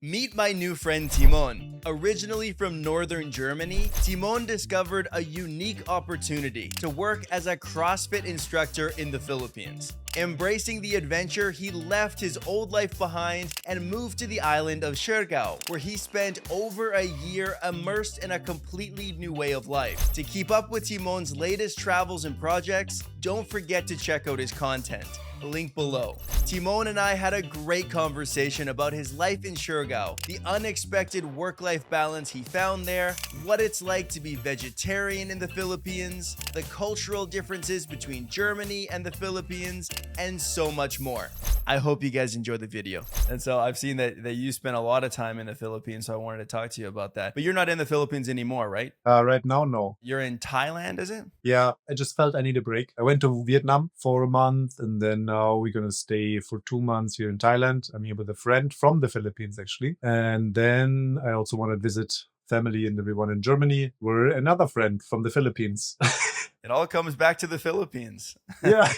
Meet my new friend Timon. Originally from northern Germany, Timon discovered a unique opportunity to work as a CrossFit instructor in the Philippines. Embracing the adventure, he left his old life behind and moved to the island of Siargao, where he spent over a year immersed in a completely new way of life. To keep up with Timon's latest travels and projects, don't forget to check out his content. Link below. Timon and I had a great conversation about his life in Siargao, the unexpected work-life balance he found there, what it's like to be vegetarian in the Philippines, the cultural differences between Germany and the Philippines, and so much more. I hope you guys enjoy the video. And so I've seen that you spent a lot of time in the Philippines, so I wanted to talk to you about that. But you're not in the Philippines anymore, right? Right now, no. You're in Thailand, is it? Yeah, I just felt I need a break. I went to Vietnam for a month, and then now we're gonna stay for 2 months here in Thailand. I'm here with a friend from the Philippines, actually. And then I also want to visit family and everyone in Germany. We're another friend from the Philippines. It all comes back to the Philippines. Yeah,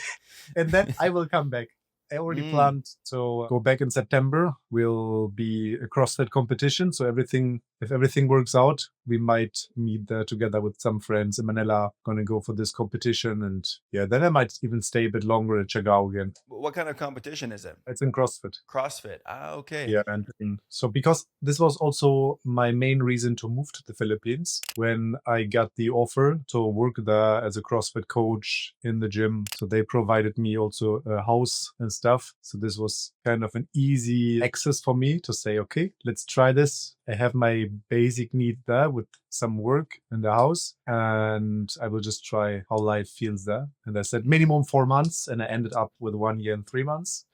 and then I will come back. I already planned to go back in September. Will be a CrossFit competition. So if everything works out, we might meet there together with some friends in Manila. Gonna go for this competition, and yeah, then I might even stay a bit longer in Siargao again. What kind of competition is it? It's in CrossFit. CrossFit. Ah, okay. Yeah, and so because this was also my main reason to move to the Philippines when I got the offer to work there as a CrossFit coach in the gym. So they provided me also a house and stuff. So this was kind of an easy access for me to say, okay, let's try this. I have my basic need there with some work in the house, and I will just try how life feels there. And I said minimum 4 months, and I ended up with 1 year and 3 months.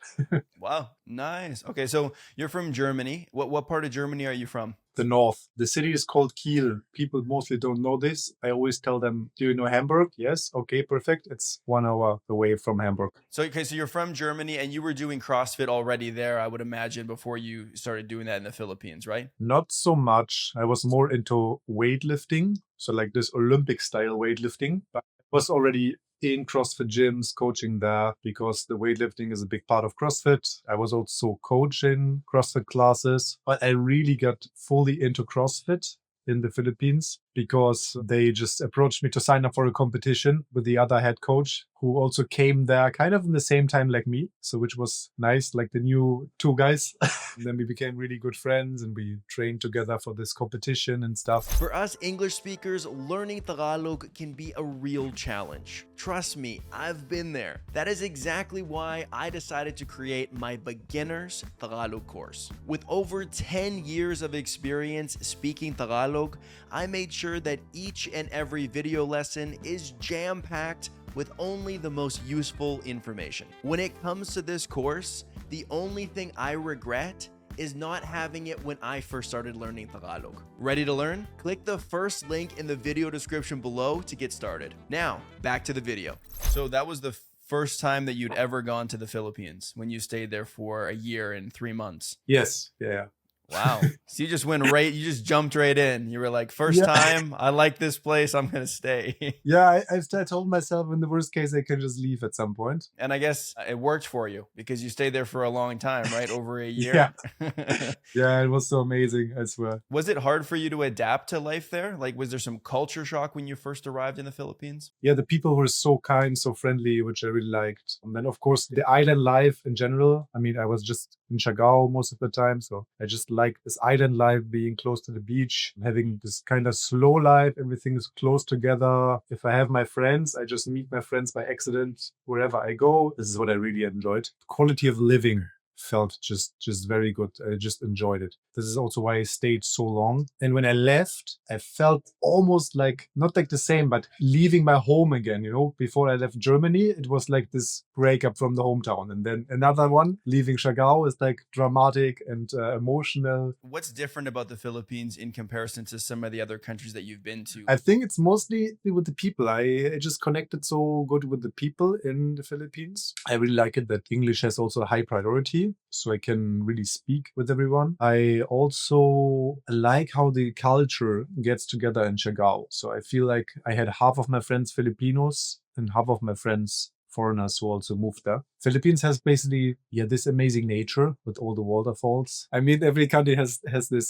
Wow, nice. Okay, so you're from Germany. What part of Germany are you from? The north. The city is called Kiel. People mostly don't know this. I always tell them, do you know Hamburg? Yes. Okay, perfect. It's 1 hour away from Hamburg. So, okay, so you're from Germany and you were doing CrossFit already there, I would imagine, before you started doing that in the Philippines, right? Not so much. I was more into weightlifting. So like this Olympic style weightlifting. But I was already in CrossFit gyms, coaching there because the weightlifting is a big part of CrossFit. I was also coaching CrossFit classes, but I really got fully into CrossFit in the Philippines because they just approached me to sign up for a competition with the other head coach who also came there kind of in the same time like me. So which was nice, like the new two guys. And then we became really good friends and we trained together for this competition and stuff. For us English speakers, learning Tagalog can be a real challenge. Trust me, I've been there. That is exactly why I decided to create my beginner's Tagalog course. With over 10 years of experience speaking Tagalog, I made sure that each and every video lesson is jam-packed with only the most useful information. When it comes to this course, the only thing I regret is not having it when I first started learning Tagalog. Ready to learn? Click the first link in the video description below to get started. Now, back to the video. So that was the first time that you'd ever gone to the Philippines when you stayed there for a year and 3 months. Yes. Yeah. Wow. So you just jumped right in. You were like, first time, I like this place, I'm going to stay. Yeah, I told myself in the worst case, I can just leave at some point. And I guess it worked for you because you stayed there for a long time, right? Over a year. Yeah. Yeah, it was so amazing, I swear. Was it hard for you to adapt to life there? Like, was there some culture shock when you first arrived in the Philippines? Yeah, the people were so kind, so friendly, which I really liked. And then, of course, the island life in general. I mean, I was just in Siargao most of the time, so I just like this island life, being close to the beach, having this kind of slow life. Everything is close together. If I have my friends, I just meet my friends by accident wherever I go. This is what I really enjoyed. Quality of living felt just very good. I just enjoyed it. This is also why I stayed so long. And when I left, I felt almost like, not like the same, but leaving my home again, you know. Before I left Germany, it was like this breakup from the hometown. And then another one, leaving Siargao, is like dramatic and emotional. What's different about the Philippines in comparison to some of the other countries that you've been to? I think it's mostly with the people. I just connected so good with the people in the Philippines. I really like it that English has also a high priority, so I can really speak with everyone. I also like how the culture gets together in Siargao. So I feel like I had half of my friends Filipinos and half of my friends foreigners who also moved there. Philippines has basically, this amazing nature with all the waterfalls. I mean, every country has this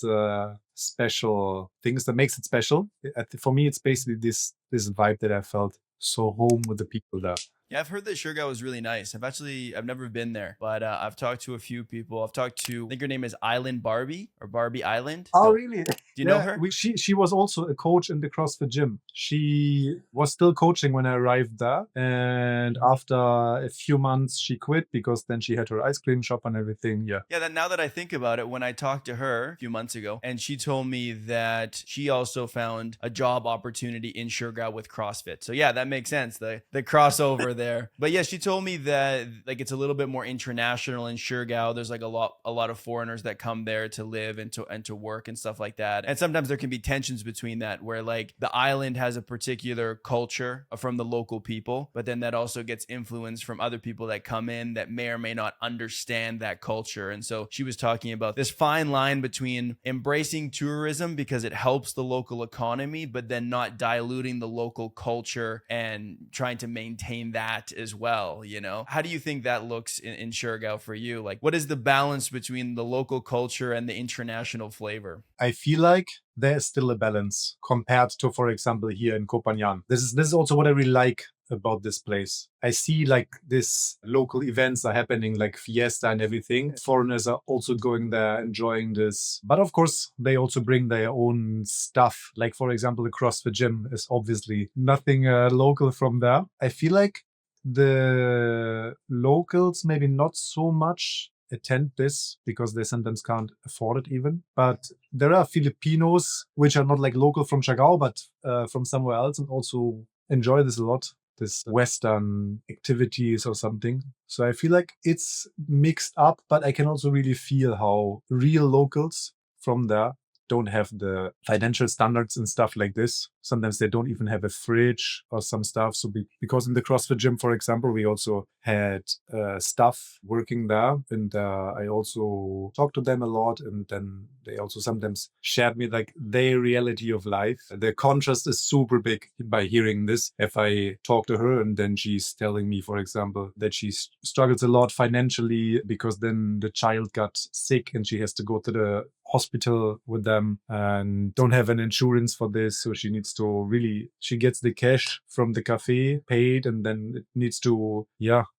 special things that makes it special. For me, it's basically this vibe that I felt so home with the people there. Yeah, I've heard that Siargao is really nice. I've never been there, but I've talked to a few people. I've talked to, I think her name is Island Barbie or Barbie Island. Oh, No. really? Do you know her? She was also a coach in the CrossFit gym. She was still coaching when I arrived there. And after a few months, she quit because then she had her ice cream shop and everything. Yeah. Yeah, now that I think about it, when I talked to her a few months ago, and she told me that she also found a job opportunity in Siargao with CrossFit. So yeah, that makes sense. The crossover there. But yeah, she told me that like it's a little bit more international in Siargao. There's like a lot of foreigners that come there to live and to work and stuff like that. And sometimes there can be tensions between that, where like the island has a particular culture from the local people, but then that also gets influence from other people that come in that may or may not understand that culture. And so she was talking about this fine line between embracing tourism because it helps the local economy, but then not diluting the local culture and trying to maintain that as well. You know, how do you think that looks in Siargao for you? Like, what is the balance between the local culture and the international flavor? I feel like there's still a balance compared to, for example, here in Kopanjan. This is also what I really like about this place. I see like this local events are happening, like fiesta and everything. Foreigners are also going there, enjoying this. But of course, they also bring their own stuff. Like, for example, the CrossFit gym is obviously nothing local from there. I feel like the locals maybe not so much attend this because they sometimes can't afford it even. But there are Filipinos which are not like local from Siargao, but from somewhere else, and also enjoy this a lot, this Western activities or something. So I feel like it's mixed up, but I can also really feel how real locals from there don't have the financial standards and stuff like this. Sometimes they don't even have a fridge or some stuff. So because in the CrossFit gym, for example, we also had staff working there, and I also talked to them a lot. And then they also sometimes shared me like their reality of life. The contrast is super big by hearing this. If I talk to her and then she's telling me, for example, that she struggles a lot financially because then the child got sick and she has to go to the hospital with them and don't have an insurance for this. So she needs to she gets the cash from the cafe paid, and then it needs to,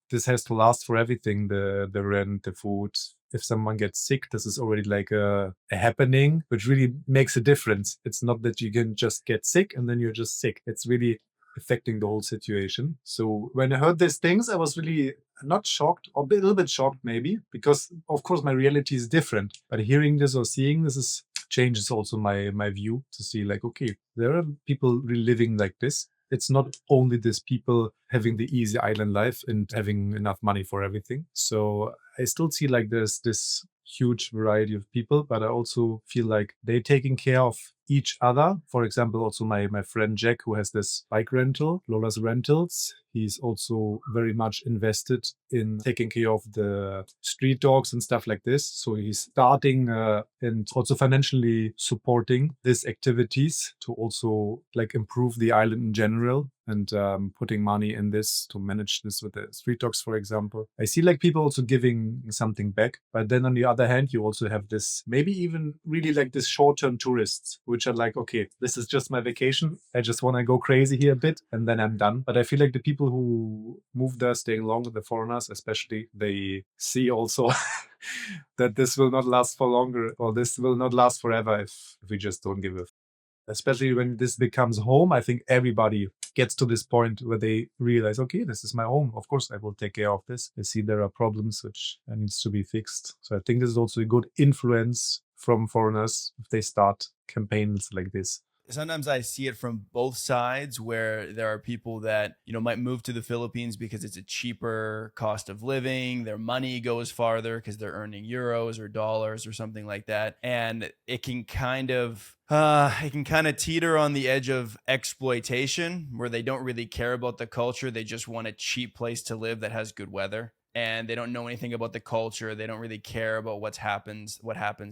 this has to last for everything, the rent, the food. If someone gets sick, this is already like a happening, which really makes a difference. It's not that you can just get sick and then you're just sick. It's really affecting the whole situation. So when I heard these things, I was really not shocked, or a little bit shocked maybe, because of course my reality is different. But hearing this or seeing this changes also my view to see like, okay, there are people really living like this. It's not only these people having the easy island life and having enough money for everything. So I still see like there's this huge variety of people, but I also feel like they're taking care of each other. For example, also my friend Jack, who has this bike rental, Lola's Rentals, he's also very much invested in taking care of the street dogs and stuff like this. So he's starting and also financially supporting these activities to also like improve the island in general, and putting money in this to manage this with the street dogs, for example. I see like people also giving something back, but then on the other hand, you also have this maybe even really like this short-term tourists, which are like, okay, this is just my vacation. I just want to go crazy here a bit and then I'm done. But I feel like the people who move there, staying longer, the foreigners especially, they see also that this will not last for longer, or this will not last forever if we just don't give a especially when this becomes home. I think everybody gets to this point where they realize, okay, this is my home. Of course, I will take care of this. I see there are problems which needs to be fixed. So I think this is also a good influence from foreigners if they start campaigns like this. Sometimes I see it from both sides, where there are people that, might move to the Philippines because it's a cheaper cost of living. Their money goes farther because they're earning euros or dollars or something like that. And it can kind of teeter on the edge of exploitation, where they don't really care about the culture. They just want a cheap place to live that has good weather. and they don't know anything about the culture. They don't really care about what happens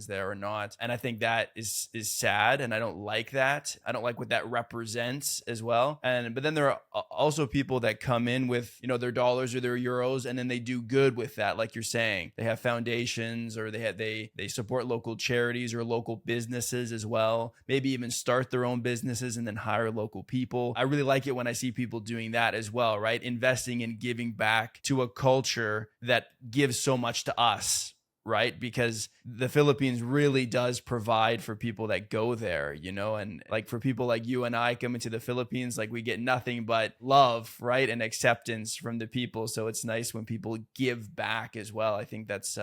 there or not. And I think that is sad, and I don't like that. I don't like what that represents as well. But then there are also people that come in with, their dollars or their euros, and then they do good with that. Like you're saying, they have foundations, or they support local charities or local businesses as well. Maybe even start their own businesses and then hire local people. I really like it when I see people doing that as well, right? Investing and giving back to a culture that gives so much to us, right? Because the Philippines really does provide for people that go there, and like for people like you and I coming to the Philippines, like we get nothing but love, right? And acceptance from the people. So it's nice when people give back as well. I think that's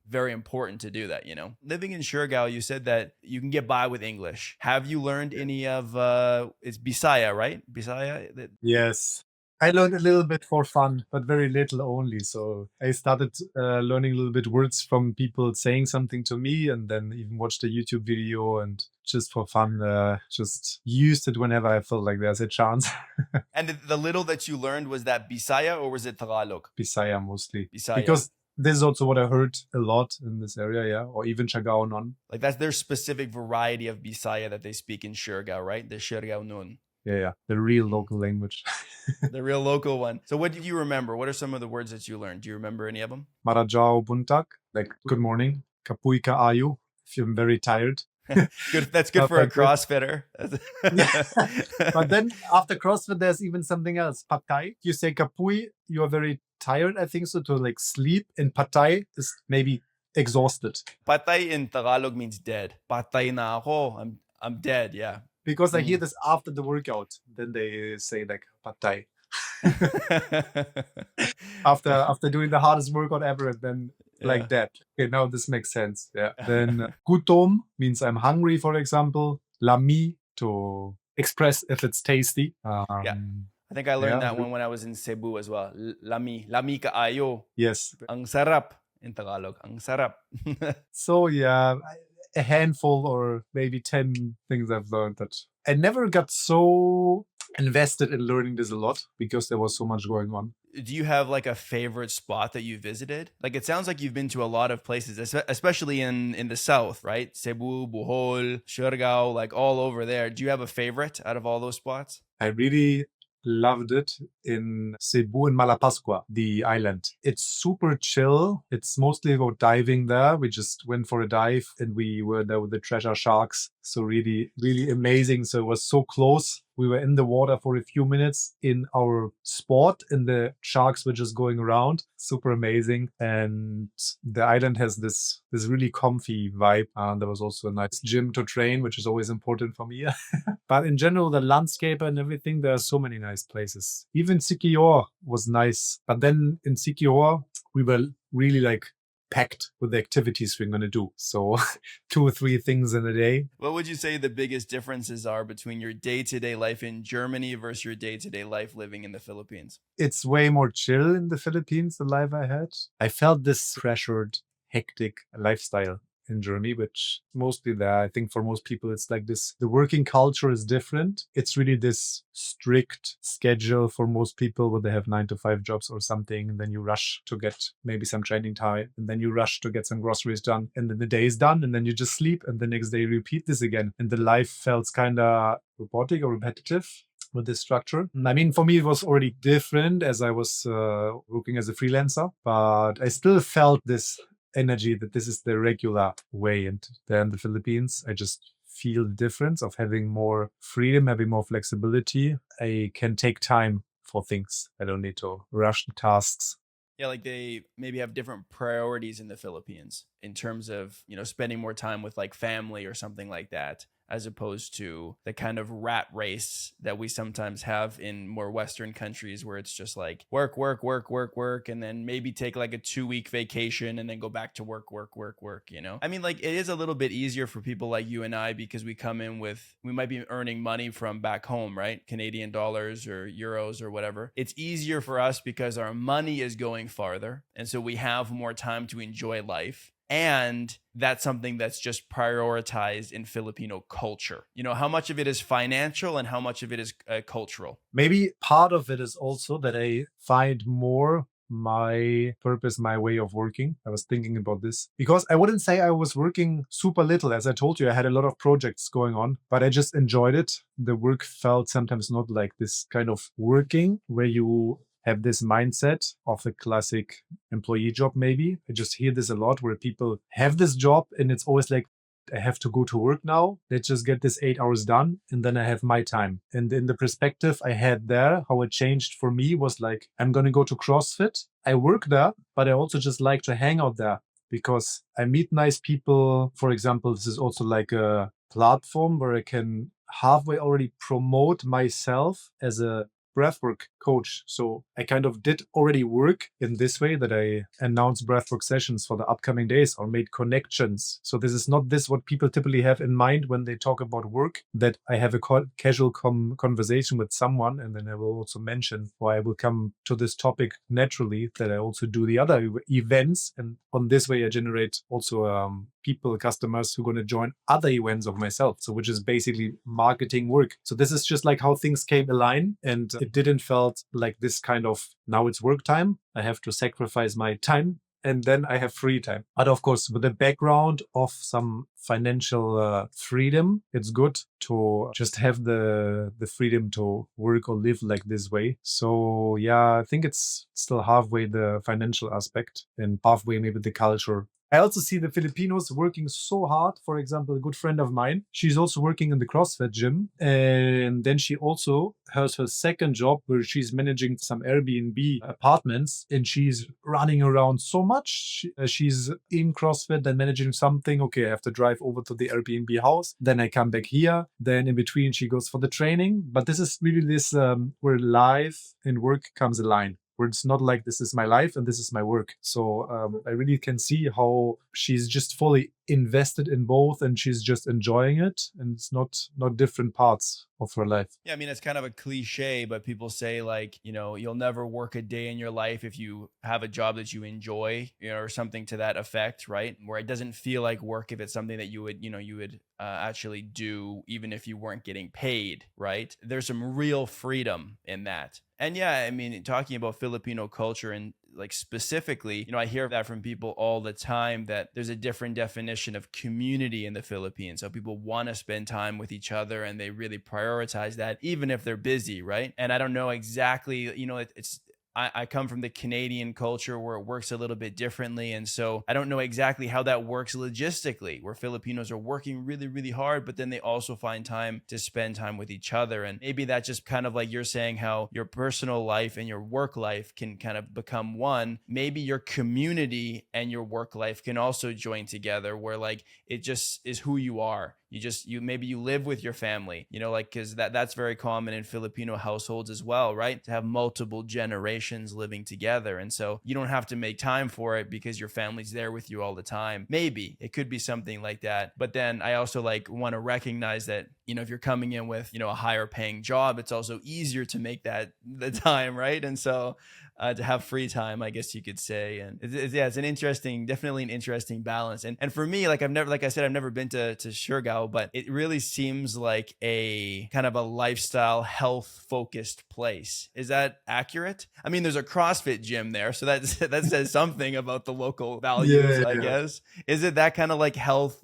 very important to do that, Living in Siargao, you said that you can get by with English. Have you learned any of, it's Bisaya, right? Bisaya? Yes. I learned a little bit for fun, but very little only. So I started learning a little bit words from people saying something to me, and then even watched a YouTube video, and just for fun, just used it whenever I felt like there's a chance. And the little that you learned, was that Bisaya or was it Tagalog? Bisaya mostly. Bisaya. Because this is also what I heard a lot in this area, yeah, or even Siargao non. Like that's their specific variety of Bisaya that they speak in Siargao, right? The Siargao nun. Yeah, the real local language. The real local one. So what do you remember? What are some of the words that you learned? Do you remember any of them? Marajao buntag, like good morning. Kapuy ka ayu, if you're very tired. Good. That's good for a CrossFitter. Yeah. But then after CrossFit, there's even something else. Patay. You say kapuy, you are very tired, I think so, to like sleep. And patay is maybe exhausted. Patay in Tagalog means dead. Patay na ako. I'm dead. Yeah. Because I hear this after the workout. Then they say like patay. after doing the hardest workout ever, and then like that. Okay, now this makes sense. Yeah. Then gutom means I'm hungry, for example. Lami, to express if it's tasty. Yeah. I think I learned that one when I was in Cebu as well. Lami ka ayo. Yes. Ang sarap in Tagalog. Ang sarap. So yeah, a handful or maybe 10 things I've learned that I never got so invested in learning this a lot because there was so much going on. Do you have like a favorite spot that you visited? Like it sounds like you've been to a lot of places, especially in the south, right? Cebu, Bohol, Siargao, like all over there. Do you have a favorite out of all those spots? I really loved it in Cebu and Malapascua, the island. It's super chill. It's mostly about diving there. We just went for a dive and we were there with the treasure sharks. So really, really amazing. So it was so close. We were in the water for a few minutes in our spot, and the sharks were just going around. Super amazing. And the island has this really comfy vibe. And there was also a nice gym to train, which is always important for me. But in general, the landscape and everything, there are so many nice places. Even Siquijor was nice. But then in Siquijor, we were really like packed with the activities we're going to do. So 2 or 3 things in a day. What would you say the biggest differences are between your day-to-day life in Germany versus your day-to-day life living in the Philippines? It's way more chill in the Philippines, the life I had. I felt this pressured, hectic lifestyle in Germany, which mostly there, I think for most people, it's like this. The working culture is different. It's really this strict schedule for most people where they have 9 to 5 jobs or something. And then you rush to get maybe some training time. And then you rush to get some groceries done. And then the day is done. And then you just sleep. And the next day you repeat this again. And the life felt kind of robotic or repetitive with this structure. I mean, for me, it was already different as I was working as a freelancer. But I still felt this energy that this is the regular way. And there in the Philippines, I just feel the difference of having more freedom, having more flexibility. I can take time for things. I don't need to rush the tasks. Yeah, like they maybe have different priorities in the Philippines in terms of, spending more time with like family or something like that, as opposed to the kind of rat race that we sometimes have in more Western countries where it's just like work, and then maybe take like a 2-week vacation and then go back to work, I mean, like it is a little bit easier for people like you and I because we come in we might be earning money from back home, right? Canadian dollars or euros or whatever. It's easier for us because our money is going farther. And so we have more time to enjoy life. And that's something that's just prioritized in Filipino culture. How much of it is financial and how much of it is cultural? Maybe part of it is also that I find more my purpose, my way of working. I was thinking about this because I wouldn't say I was working super little. As I told you, I had a lot of projects going on, but I just enjoyed it. The work felt sometimes not like this kind of working where you have this mindset of a classic employee job, maybe. I just hear this a lot where people have this job and it's always like, I have to go to work now. Let's just get this 8 hours done and then I have my time. And in the perspective I had there, how it changed for me was like, I'm going to go to CrossFit. I work there, but I also just like to hang out there because I meet nice people. For example, this is also like a platform where I can halfway already promote myself as a breathwork coach. So I kind of did already work in this way that I announced breathwork sessions for the upcoming days or made connections. So this is not this what people typically have in mind when they talk about work, that I have a casual conversation with someone and then I will also mention, or I will come to this topic naturally, that I also do the other events. And on this way I generate also people, customers who are going to join other events of myself. So which is basically marketing work. So this is just like how things came align, and it didn't felt like this kind of, now it's work time. I have to sacrifice my time and then I have free time. But of course, with the background of some financial freedom, it's good to just have the freedom to work or live like this way. So yeah, I think it's still halfway the financial aspect and halfway maybe the culture. I also see the Filipinos working so hard. For example, a good friend of mine, she's also working in the CrossFit gym. And then she also has her second job where she's managing some Airbnb apartments and she's running around so much. She's in CrossFit, then managing something. Okay, I have to drive over to the Airbnb house. Then I come back here. Then in between, she goes for the training. But this is really this where life and work comes aligned, where it's not like this is my life and this is my work. So I really can see how she's just fully invested in both and she's just enjoying it. And it's not different parts of her life. Yeah, I mean, it's kind of a cliche, but people say like, you'll never work a day in your life if you have a job that you enjoy, or something to that effect, right? Where it doesn't feel like work if it's something that you would actually do even if you weren't getting paid, right? There's some real freedom in that. And yeah, I mean, talking about Filipino culture and like specifically, I hear that from people all the time, that there's a different definition of community in the Philippines. So people want to spend time with each other and they really prioritize that, even if they're busy, right? And I don't know exactly, it's I come from the Canadian culture where it works a little bit differently. And so I don't know exactly how that works logistically, where Filipinos are working really, really hard, but then they also find time to spend time with each other. And maybe that's just kind of like you're saying, how your personal life and your work life can kind of become one. Maybe your community and your work life can also join together, where like it just is who you are. Maybe you live with your family, like, because that's very common in Filipino households as well, right? To have multiple generations living together. And so you don't have to make time for it because your family's there with you all the time. Maybe it could be something like that. But then I also like want to recognize that, if you're coming in with, a higher paying job, it's also easier to make that the time, right? And so to have free time, I guess you could say. And it's definitely an interesting balance. And for me, like I've never been to Siargao, but it really seems like a kind of a lifestyle, health focused place. Is that accurate? I mean, there's a CrossFit gym there, so that says something about the local values, I guess. Is it that kind of like health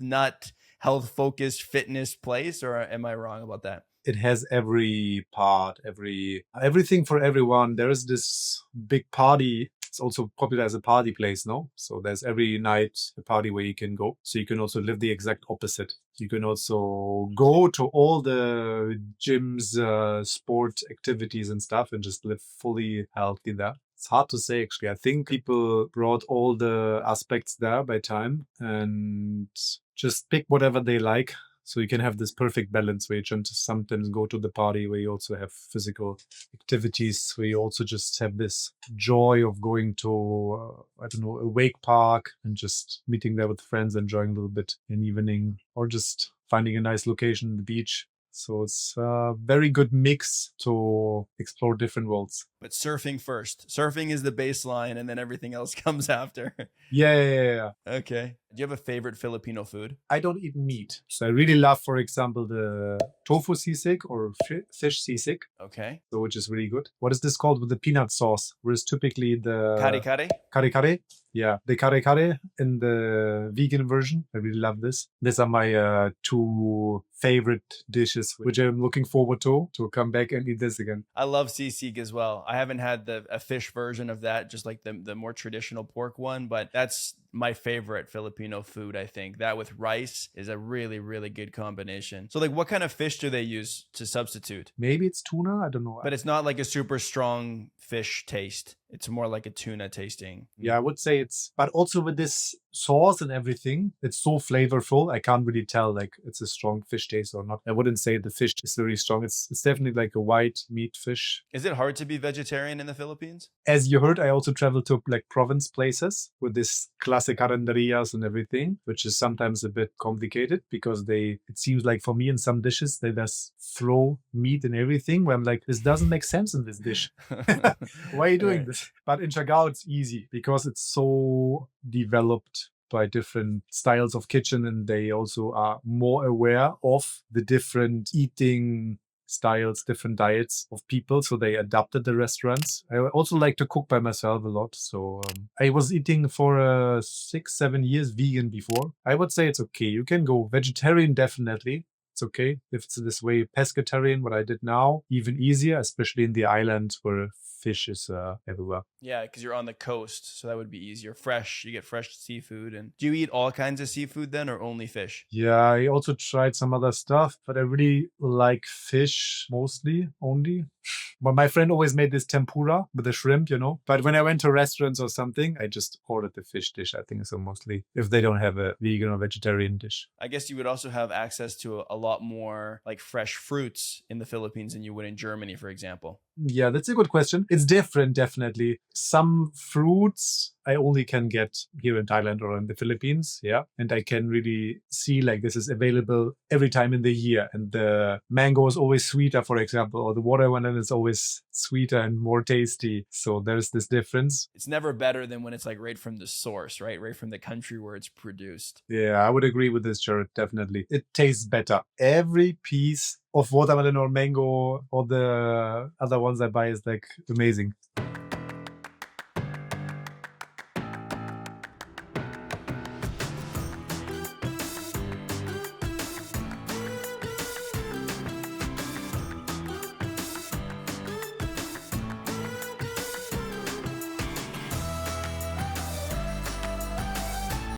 focused fitness place, or am I wrong about that? It has every part, everything for everyone. There is this big party. It's also popular as a party place, no? So there's every night a party where you can go. So you can also live the exact opposite. You can also go to all the gyms, sport activities and stuff, and just live fully healthy there. It's hard to say, actually. I think people brought all the aspects there by time and just pick whatever they like. So you can have this perfect balance where you can sometimes go to the party where you also have physical activities, where you also just have this joy of going to, a wake park and just meeting there with friends, enjoying a little bit in evening, or just finding a nice location on the beach. So it's a very good mix to explore different worlds. But surfing first. Surfing is the baseline and then everything else comes after. Yeah. Okay. Do you have a favorite Filipino food? I don't eat meat. So I really love, for example, the tofu sisig or fish sisig, Okay. so which is really good. What is this called with the peanut sauce? Whereas typically the Kare kare? kare kare. Yeah, the kare kare in the vegan version. I really love this. These are my two favorite dishes, which I'm looking forward to come back and eat this again. I love sisig as well. I haven't had a fish version of that, just like the more traditional pork one, but that's my favorite Filipino food, I think. That with rice is a really, really good combination. So like what kind of fish do they use to substitute? Maybe it's tuna. I don't know. But it's not like a super strong fish taste. It's more like a tuna tasting. Yeah, I would say it's, but also with this sauce and everything, it's so flavorful. I can't really tell like it's a strong fish taste or not. I wouldn't say the fish is very strong. It's definitely like a white meat fish. Is it hard to be vegetarian in the Philippines? As you heard, I also traveled to like province places with this classic caranderias and everything, which is sometimes a bit complicated because it seems like for me in some dishes, they just throw meat and everything where I'm like, this doesn't make sense in this dish. Why are you doing this? But in Siargao, it's easy because it's so developed by different styles of kitchen, and they also are more aware of the different eating styles, different diets of people. So they adapted the restaurants. I also like to cook by myself a lot. So I was eating for 6-7 years vegan before. I would say it's okay. You can go vegetarian, definitely. It's okay if it's this way. Pescatarian, what I did now, even easier, especially in the islands where fish is everywhere. Yeah, because you're on the coast, so that would be easier. Fresh, you get fresh seafood. And do you eat all kinds of seafood then, or only fish? Yeah, I also tried some other stuff, but I really like fish mostly, only. But my friend always made this tempura with the shrimp, you know. But when I went to restaurants or something, I just ordered the fish dish, I think. So mostly if they don't have a vegan or vegetarian dish. I guess you would also have access to a lot more like fresh fruits in the Philippines than you would in Germany, for example. Yeah, that's a good question. It's different, definitely. Some fruits I only can get here in Thailand or in the Philippines. Yeah. And I can really see like this is available every time in the year. And the mango is always sweeter, for example, or the watermelon is always sweeter and more tasty. So there's this difference. It's never better than when it's like right from the source, right? Right from the country where it's produced. Yeah, I would agree with this, Jared, definitely. It tastes better. Every piece of watermelon or mango or the other ones I buy is like amazing.